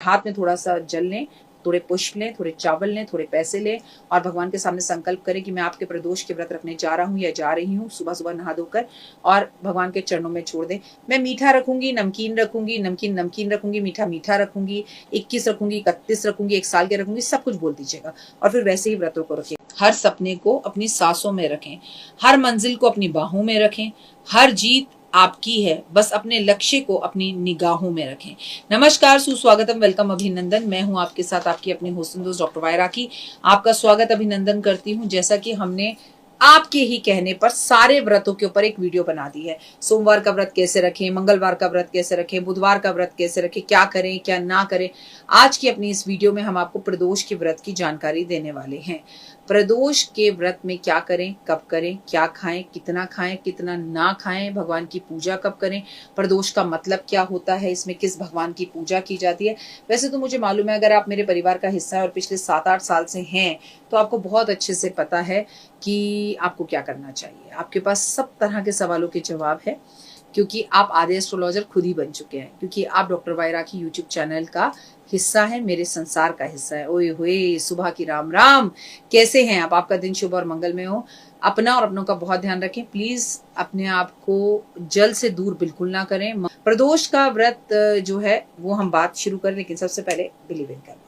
हाथ में थोड़ा सा जल लें, थोड़े पुष्प लें, थोड़े चावल लें, थोड़े पैसे लें और भगवान के सामने संकल्प करें कि मैं आपके प्रदोष के व्रत रखने जा रहा हूँ या जा रही हूँ। सुबह सुबह नहा धोकर और भगवान के चरणों में छोड़ दें। मैं मीठा रखूंगी, नमकीन रखूंगी, नमकीन नमकीन रखूंगी, मीठा मीठा रखूंगी, 21 रखूंगी, 31 रखूंगी, 1 साल के रखूंगी, सब कुछ बोल दीजिएगा और फिर वैसे ही व्रतों को रखें। हर सपने को अपनी सांसों में रखें, हर मंजिल को अपनी बाहों में रखें, हर जीत आपकी है, बस अपने लक्ष्य को अपनी निगाहों में रखें। नमस्कार, सुस्वागतम, वेलकम, अभिनंदन। मैं हूं आपके साथ आपकी अपनी होस्टिंग दोस्त डॉक्टर वायरा की। आपका स्वागत अभिनंदन करती हूं। जैसा कि हमने आपके ही कहने पर सारे व्रतों के ऊपर एक वीडियो बना दी है। सोमवार का व्रत कैसे रखें, मंगलवार का व्रत कैसे रखें, बुधवार का व्रत कैसे रखें, क्या करें क्या ना करें। आज की अपनी इस वीडियो में हम आपको प्रदोष के व्रत की जानकारी देने वाले हैं। प्रदोष के व्रत में क्या करें, कब करें, क्या खाएं, कितना ना खाएं, भगवान की पूजा कब करें, प्रदोष का मतलब क्या होता है, इसमें किस भगवान की पूजा की जाती है। वैसे तो मुझे मालूम है, अगर आप मेरे परिवार का हिस्सा है और पिछले 7-8 साल से हैं तो आपको बहुत अच्छे से पता है कि आपको क्या करना चाहिए। आपके पास सब तरह के सवालों के जवाब है क्योंकि आप आधे एस्ट्रोलॉजर खुद ही बन चुके हैं, क्योंकि आप डॉक्टर वायरा की यूट्यूब चैनल का हिस्सा है, मेरे संसार का हिस्सा है। ओए होए, सुबह की राम राम, कैसे हैं आप? आपका दिन शुभ और मंगलमय हो। अपना और अपनों का बहुत ध्यान रखें। प्लीज अपने आप को जल से दूर बिल्कुल ना करें। प्रदोष का व्रत जो है वो हम बात शुरू करें, लेकिन सबसे पहले बिलीव इन करना।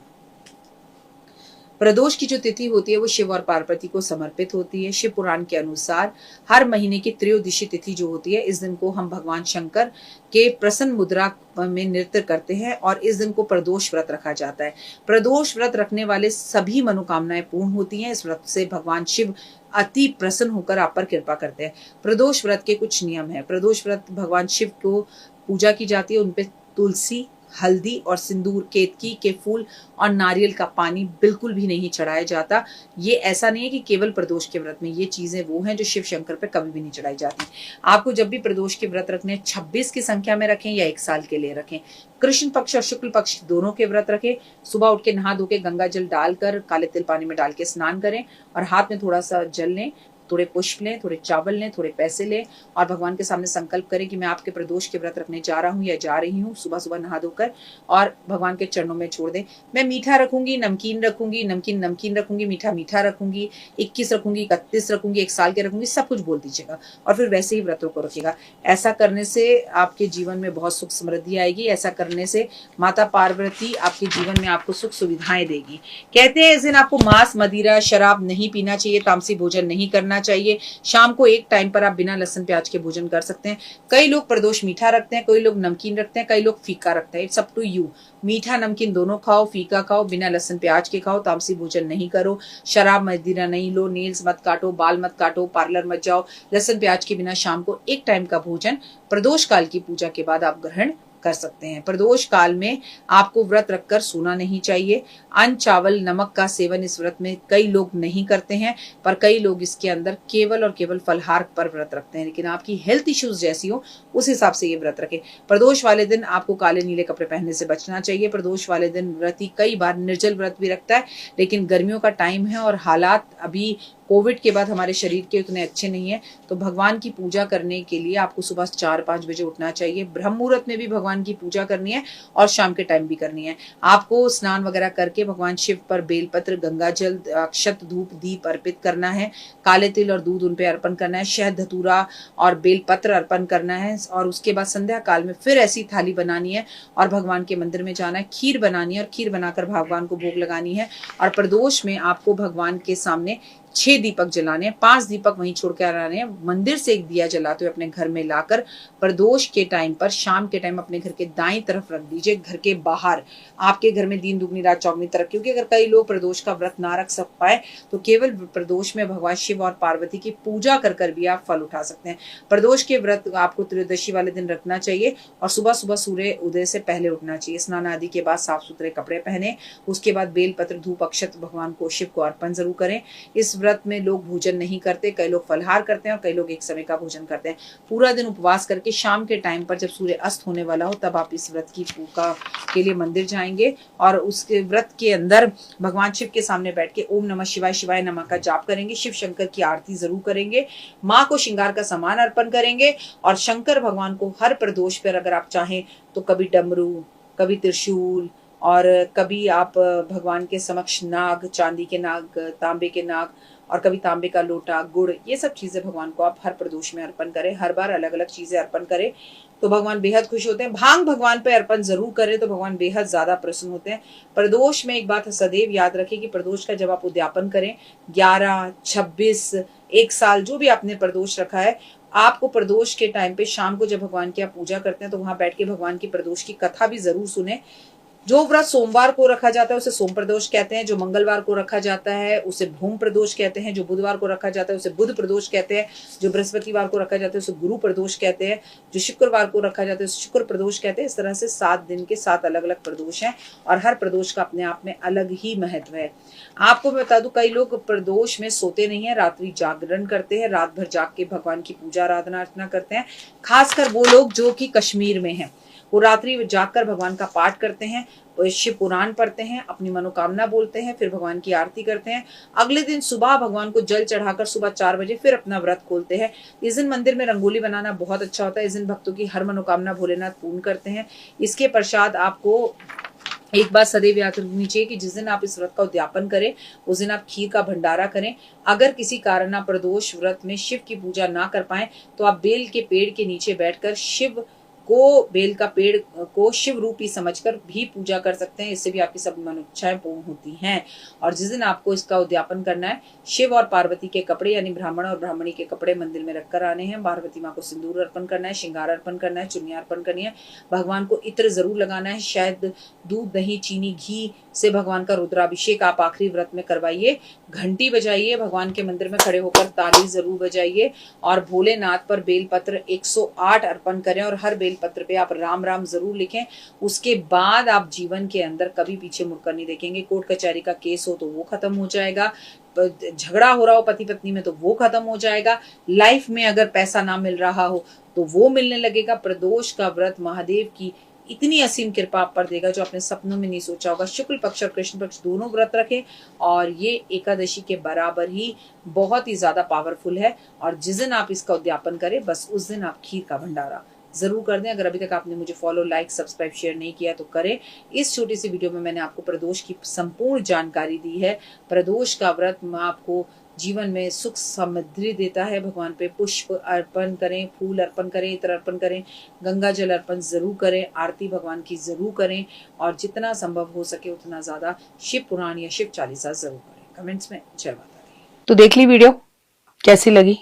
प्रदोष की जो तिथि होती है वो शिव और पार्वती को समर्पित होती है। शिव पुराण के अनुसार हर महीने की त्रयोदशी तिथि जो होती है, इस दिन को हम भगवान शंकर के प्रसन्न मुद्रा में नृत्य करते हैं और इस दिन को प्रदोष व्रत रखा जाता है। प्रदोष व्रत रखने वाले सभी मनोकामनाएं पूर्ण होती हैं। इस व्रत से भगवान शिव अति प्रसन्न होकर आप पर कृपा करते हैं। प्रदोष व्रत के कुछ नियम है। प्रदोष व्रत भगवान शिव को पूजा की जाती है। उनपे तुलसी, हल्दी और सिंदूर, केतकी के फूल और नारियल का पानी बिल्कुल भी नहीं चढ़ाया जाता। ये ऐसा नहीं है कि केवल प्रदोष के व्रत में, ये चीजें वो हैं जो शिव शंकर पे कभी भी नहीं चढ़ाई जाती। आपको जब भी प्रदोष के व्रत रखने 26 की संख्या में रखें या 1 साल के लिए रखें। कृष्ण पक्ष और शुक्ल पक्ष दोनों के व्रत रखें। सुबह उठ के नहा धो के गंगा जल डालकर काले तिल पानी में डाल के स्नान करें और हाथ में थोड़ा सा जल लें, थोड़े पुष्प लें, थोड़े चावल लें, थोड़े पैसे लें और भगवान के सामने संकल्प करें कि मैं आपके प्रदोष के व्रत रखने जा रहा हूँ या जा रही हूँ। सुबह सुबह नहा धोकर और भगवान के चरणों में छोड़ दें। मैं मीठा रखूंगी, नमकीन रखूंगी, नमकीन नमकीन रखूंगी, मीठा मीठा रखूंगी, 21 रखूंगी, 31 रखूंगी, 1 साल के रखूंगी, सब कुछ बोल दीजिएगा और फिर वैसे ही व्रतों को रखिएगा। ऐसा करने से आपके जीवन में बहुत सुख समृद्धि आएगी। ऐसा करने से माता पार्वती आपके जीवन में आपको सुख सुविधाएं देगी। कहते हैं इस दिन आपको मांस, मदिरा, शराब नहीं पीना चाहिए, तामसी भोजन नहीं करना चाहिए। शाम को एक टाइम पर आप बिना लहसुन प्याज के भोजन कर सकते हैं। कई लोग प्रदोष मीठा रखते हैं, कई लोग नमकीन रखते हैं, कई लोग फीका रखते हैं। It's up to you. मीठा नमकीन दोनों खाओ, फीका खाओ, बिना लहसुन प्याज के खाओ, तामसी भोजन नहीं करो, शराब मदिरा नहीं लो, नेल्स मत काटो, बाल मत काटो, पार्लर मत जाओ। लहसुन प्याज के बिना शाम को एक टाइम का भोजन प्रदोष काल की पूजा के बाद आप ग्रहण कर सकते हैं। प्रदोष काल में आपको व्रत रखकर सोना नहीं चाहिए। अन्न, चावल, नमक का सेवन इस व्रत में कई लोग नहीं करते हैं, पर कई लोग इसके अंदर केवल और केवल फलहार पर व्रत रखते हैं। लेकिन आपकी हेल्थ इश्यूज जैसी हो उस हिसाब से ये व्रत रखें। प्रदोष वाले दिन आपको काले नीले कपड़े पहनने से बचना चाहिए। प्रदोष वाले दिन व्रती कई बार निर्जल व्रत भी रखता है, लेकिन गर्मियों का टाइम है और हालात अभी कोविड के बाद हमारे शरीर के उतने अच्छे नहीं है, तो भगवान की पूजा करने के लिए आपको सुबह 4-5 बजे उठना चाहिए। ब्रह्म मुहूर्त में भी भगवान की पूजा करनी है और शाम के टाइम भी करनी है। आपको स्नान वगैरह करके भगवान शिव पर बेलपत्र, गंगा जल, अक्षत, धूप, दीप अर्पित करना है। काले तिल और दूध उन पे अर्पण करना है। शहद, धतूरा और बेलपत्र अर्पण करना है और उसके बाद संध्या काल में फिर ऐसी थाली बनानी है और भगवान के मंदिर में जाना है। खीर बनानी है और खीर बनाकर भगवान को भोग लगानी है। और प्रदोष में आपको भगवान के सामने 6 दीपक जलाने हैं, 5 दीपक वहीं छोड़ के आने हैं। मंदिर से एक दिया जलाते हुए अपने घर में लाकर प्रदोष के टाइम पर शाम के टाइम अपने घर के दाईं तरफ रख दीजिए। घर के बाहर आपके घर में दीन दुगनी रात चौगनी तरफ, क्योंकि अगर कई लोग प्रदोष का व्रत ना रख सक पाए तो केवल प्रदोष में भगवान शिव और पार्वती की पूजा कर भी आप फल उठा सकते हैं। प्रदोष के व्रत आपको त्रयोदशी वाले दिन रखना चाहिए और सुबह सुबह सूर्य उदय से पहले उठना चाहिए। स्नान आदि के बाद साफ सुथरे कपड़े पहने, उसके बाद बेलपत्र, धूप, अक्षत भगवान को, शिव को अर्पण जरूर करें। इस व्रत में लोग भोजन नहीं करते, कई लोग फलहार करते हैं और कई लोग एक समय का भोजन करते हैं। पूरा दिन उपवास करके शाम के टाइम पर जब सूर्य अस्त होने वाला हो तब आप इस व्रत की पूजा के लिए मंदिर जाएंगे और उसके व्रत के अंदर भगवान शिव के सामने बैठ के ओम नमः शिवाय, शिवाय नमः का जाप करेंगे। शिव शंकर की आरती जरूर करेंगे। माँ को श्रृंगार का सामान अर्पण करेंगे और शंकर भगवान को हर प्रदोष पर अगर आप चाहें तो कभी डमरू, कभी त्रिशूल और कभी आप भगवान के समक्ष नाग, चांदी के नाग, तांबे के नाग और कभी तांबे का लोटा, गुड़, ये सब चीजें भगवान को आप हर प्रदोष में अर्पण करें। हर बार अलग अलग चीजें अर्पण करें तो भगवान बेहद खुश होते हैं। भांग भगवान पे अर्पण जरूर करें तो भगवान बेहद ज्यादा प्रसन्न होते हैं। प्रदोष में एक बात सदैव याद रखें कि प्रदोष का जब आप उद्यापन करें, 11, 26, 1 साल जो भी आपने प्रदोष रखा है, आपको प्रदोष के टाइम पे शाम को जब भगवान की आप पूजा करते हैं तो वहां बैठ के भगवान की प्रदोष की कथा भी जरूर सुने। जो व्रत सोमवार को रखा जाता है उसे सोम प्रदोष कहते हैं, जो मंगलवार को रखा जाता है उसे भूम प्रदोष कहते हैं, जो बुधवार को रखा जाता है उसे बुध प्रदोष कहते हैं, जो बृहस्पतिवार को रखा जाता है उसे गुरु प्रदोष कहते हैं, जो शुक्रवार को रखा जाता है उसे शुक्र प्रदोष कहते हैं। इस तरह से 7 दिन के 7 अलग अलग प्रदोष हैं और हर प्रदोष का अपने आप में अलग ही महत्व है। आपको मैं बता दूं, कई लोग प्रदोष में सोते नहीं है, रात्रि जागरण करते हैं, रात भर जाग के भगवान की पूजा आराधना अर्चना करते हैं। खासकर वो लोग जो कि कश्मीर में हैं, वो रात्रि जागकर भगवान का पाठ करते हैं, शिव पुराण पढ़ते हैं, अपनी मनोकामना बोलते हैं, फिर भगवान की आरती करते हैं। अगले दिन सुबह भगवान को जल चढ़ाकर सुबह 4 बजे फिर अपना व्रत खोलते हैं। इस दिन मंदिर में रंगोली बनाना बहुत अच्छा होता है। इस दिन भक्तों की हर मनोकामना भोलेनाथ पूर्ण करते हैं। इसके पश्चात आपको एक बात सदैव याद रखनी चाहिए कि जिस दिन आप इस व्रत का उद्यापन करें उस दिन आप खीर का भंडारा करें। अगर किसी कारण आप प्रदोष व्रत में शिव की पूजा ना कर पाए तो आप बेल के पेड़ के नीचे बैठकर शिव को, बेल का पेड़ को शिव रूपी समझकर भी पूजा कर सकते हैं। इससे भी आपकी सब मनोइच्छाएं पूर्ण होती हैं। और जिस दिन आपको इसका उद्यापन करना है, शिव और पार्वती के कपड़े यानी ब्राह्मण और ब्राह्मणी के कपड़े मंदिर में रखकर आने हैं। पार्वती माँ को सिंदूर अर्पण करना है, श्रृंगार अर्पण करना है, चुन्नी अर्पण करनी है। भगवान को इत्र जरूर लगाना है। शायद दूध, दही, चीनी, घी से भगवान का रुद्राभिषेक आप आखिरी व्रत में करवाइए। घंटी बजाइए, भगवान के मंदिर में खड़े होकर ताली जरूर बजाइए और भोलेनाथ पर बेलपत्र 108 अर्पण करें और हर बेलपत्र पे आप राम राम जरूर लिखें। उसके बाद आप जीवन के अंदर कभी पीछे मुड़कर नहीं देखेंगे। कोर्ट कचहरी का केस हो तो वो खत्म हो जाएगा, झगड़ा हो रहा हो पति पत्नी में तो वो खत्म हो जाएगा, लाइफ में अगर पैसा ना मिल रहा हो तो वो मिलने लगेगा। प्रदोष का व्रत महादेव की इतनी असीम कृपा आप पर देगा जो आपने सपनों में नहीं सोचा होगा। शुक्ल पक्ष और कृष्ण पक्ष दोनों व्रत रखें और ये एकादशी के बराबर ही बहुत ही ज्यादा पावरफुल है। और जिस दिन आप इसका उद्यापन करें बस उस दिन आप खीर का भंडारा जरूर कर दें। अगर अभी तक आपने मुझे फॉलो, लाइक, सब्सक्राइब, शेयर नहीं किया तो करें। इस छोटी सी वीडियो में मैंने आपको प्रदोष की संपूर्ण जानकारी दी है। प्रदोष का व्रत आपको जीवन में सुख समृद्धि देता है। भगवान पे पुष्प अर्पण करें, फूल अर्पण करें, इत्र अर्पण करें, गंगा जल अर्पण जरूर करें, आरती भगवान की जरूर करें और जितना संभव हो सके उतना ज्यादा शिव पुराण या शिव चालीसा जरूर करें। कमेंट्स में जय माता दी। तो देख ली वीडियो, कैसी लगी,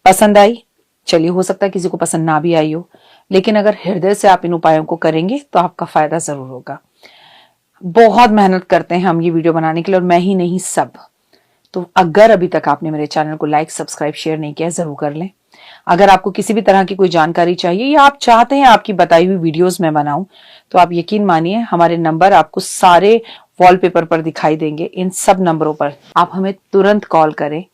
पसंद आई? चलिए, हो सकता है किसी को पसंद ना भी आई हो, लेकिन अगर हृदय से आप इन उपायों को करेंगे तो आपका फायदा जरूर होगा। बहुत मेहनत करते हैं हम ये वीडियो बनाने के लिए और मैं ही नहीं, सब। तो अगर अभी तक आपने मेरे चैनल को लाइक, सब्सक्राइब, शेयर नहीं किया, जरूर कर लें। अगर आपको किसी भी तरह की कोई जानकारी चाहिए या आप चाहते हैं आपकी बताई हुई वीडियोस में बनाऊं तो आप यकीन मानिए हमारे नंबर आपको सारे वॉलपेपर पर दिखाई देंगे। इन सब नंबरों पर आप हमें तुरंत कॉल करें